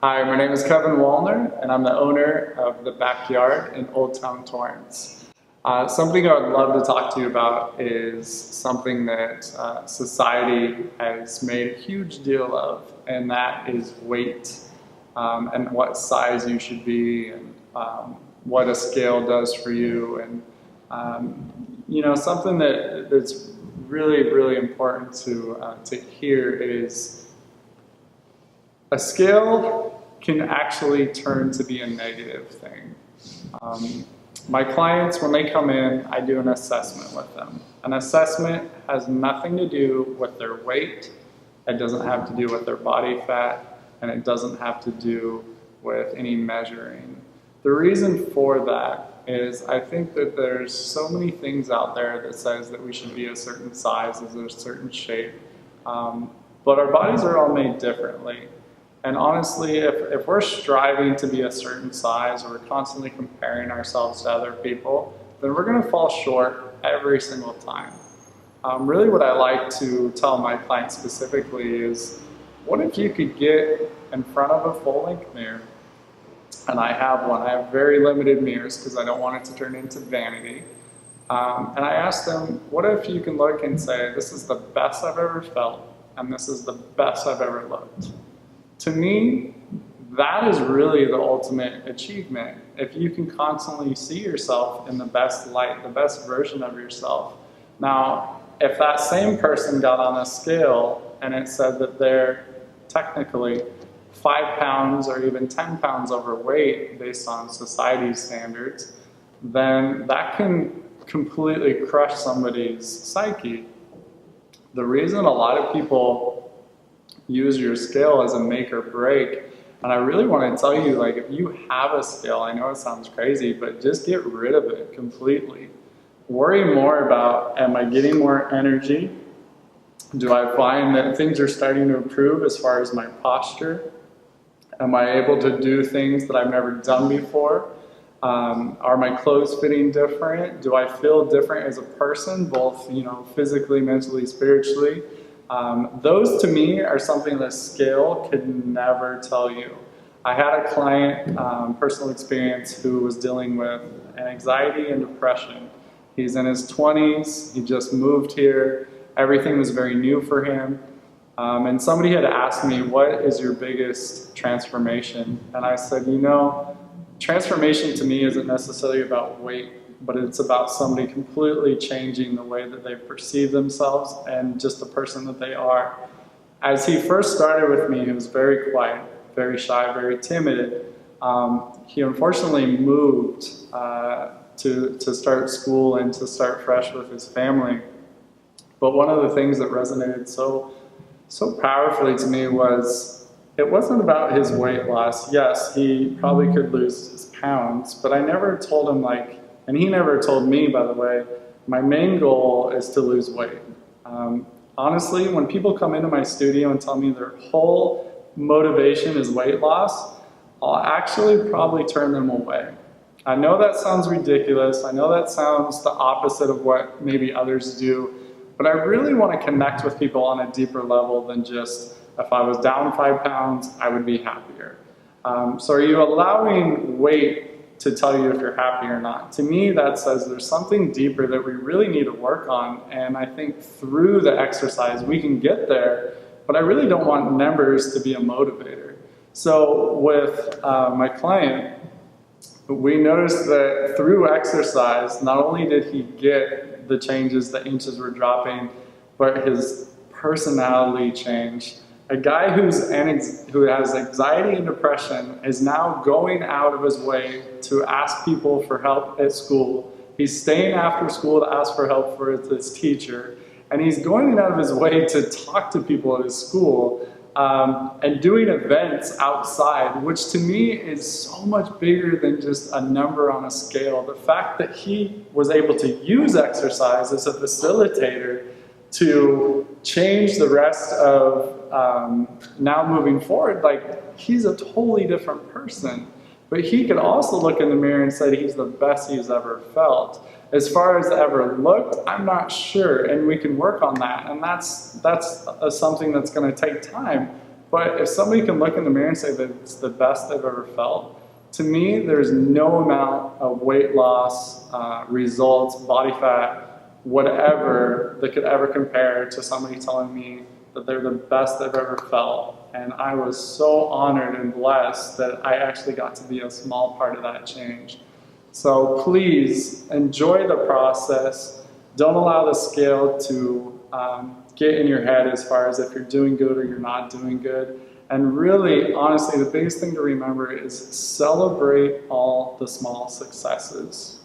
Hi, my name is Kevin Wallner, and I'm the owner of The Backyard in Old Town Torrance. Something I would love to talk to you about is something that society has made a huge deal of, and that is weight and what size you should be, and what a scale does for you. And something that's really important to hear is a scale can actually turn to be a negative thing. My clients, when they come in, I do an assessment with them. An assessment has nothing to do with their weight, it doesn't have to do with their body fat, and it doesn't have to do with any measuring. The reason for that is I think that there's so many things out there that says that we should be a certain size, a certain shape, but our bodies are all made differently. And honestly, if we're striving to be a certain size or we're constantly comparing ourselves to other people, then we're going to fall short every single time. Really what I like to tell my clients specifically is, what if you could get in front of a full-length mirror? And I have one. I have very limited mirrors because I don't want it to turn into vanity. And I ask them, what if you can look and say, this is the best I've ever felt, and this is the best I've ever looked? To me, that is really the ultimate achievement. If you can constantly see yourself in the best light, the best version of yourself. Now, if that same person got on a scale and it said that they're technically 5 pounds or even 10 pounds overweight based on society's standards, then that can completely crush somebody's psyche. The reason a lot of people use your scale as a make or break, and I really want to tell you, like, if you have a scale, I know it sounds crazy, but just get rid of it completely. Worry more about, am I getting more energy? Do I find that things are starting to improve as far as my posture? Am I able to do things that I've never done before? Are my clothes fitting different? Do I feel different as a person, both physically, mentally, spiritually? Those to me are something that scale could never tell you. I had a client, personal experience, who was dealing with anxiety and depression. He's in his 20s, he just moved here, everything was very new for him. And somebody had asked me, what is your biggest transformation? And I said, transformation to me isn't necessarily about weight, but it's about somebody completely changing the way that they perceive themselves and just the person that they are. As he first started with me, he was very quiet, very shy, very timid. He unfortunately moved to start school and to start fresh with his family. But one of the things that resonated so powerfully to me was, it wasn't about his weight loss. Yes, he probably could lose his pounds, but I never told him, and he never told me, by the way, my main goal is to lose weight. Honestly, when people come into my studio and tell me their whole motivation is weight loss, I'll actually probably turn them away. I know that sounds ridiculous. I know that sounds the opposite of what maybe others do, but I really want to connect with people on a deeper level than just, if I was down 5 pounds, I would be happier. So are you allowing weight to tell you if you're happy or not? To me, that says there's something deeper that we really need to work on, and I think through the exercise we can get there, but I really don't want numbers to be a motivator. So with my client, we noticed that through exercise, not only did he get the changes, the inches were dropping, but his personality changed. A guy who has anxiety and depression is now going out of his way to ask people for help at school. He's staying after school to ask for help for his teacher. And he's going out of his way to talk to people at his school and doing events outside, which to me is so much bigger than just a number on a scale. The fact that he was able to use exercise as a facilitator to change the rest of now moving forward, he's a totally different person. But he could also look in the mirror and say he's the best he's ever felt. As far as ever looked, I'm not sure, and we can work on that, and that's something that's going to take time. But if somebody can look in the mirror and say that it's the best they've ever felt, to me, there's no amount of weight loss, results, body fat, whatever that could ever compare to somebody telling me that they're the best they've ever felt. And I was so honored and blessed that I actually got to be a small part of that change. So please enjoy the process. Don't allow the scale to get in your head as far as if you're doing good or you're not doing good. And really, honestly, the biggest thing to remember is celebrate all the small successes.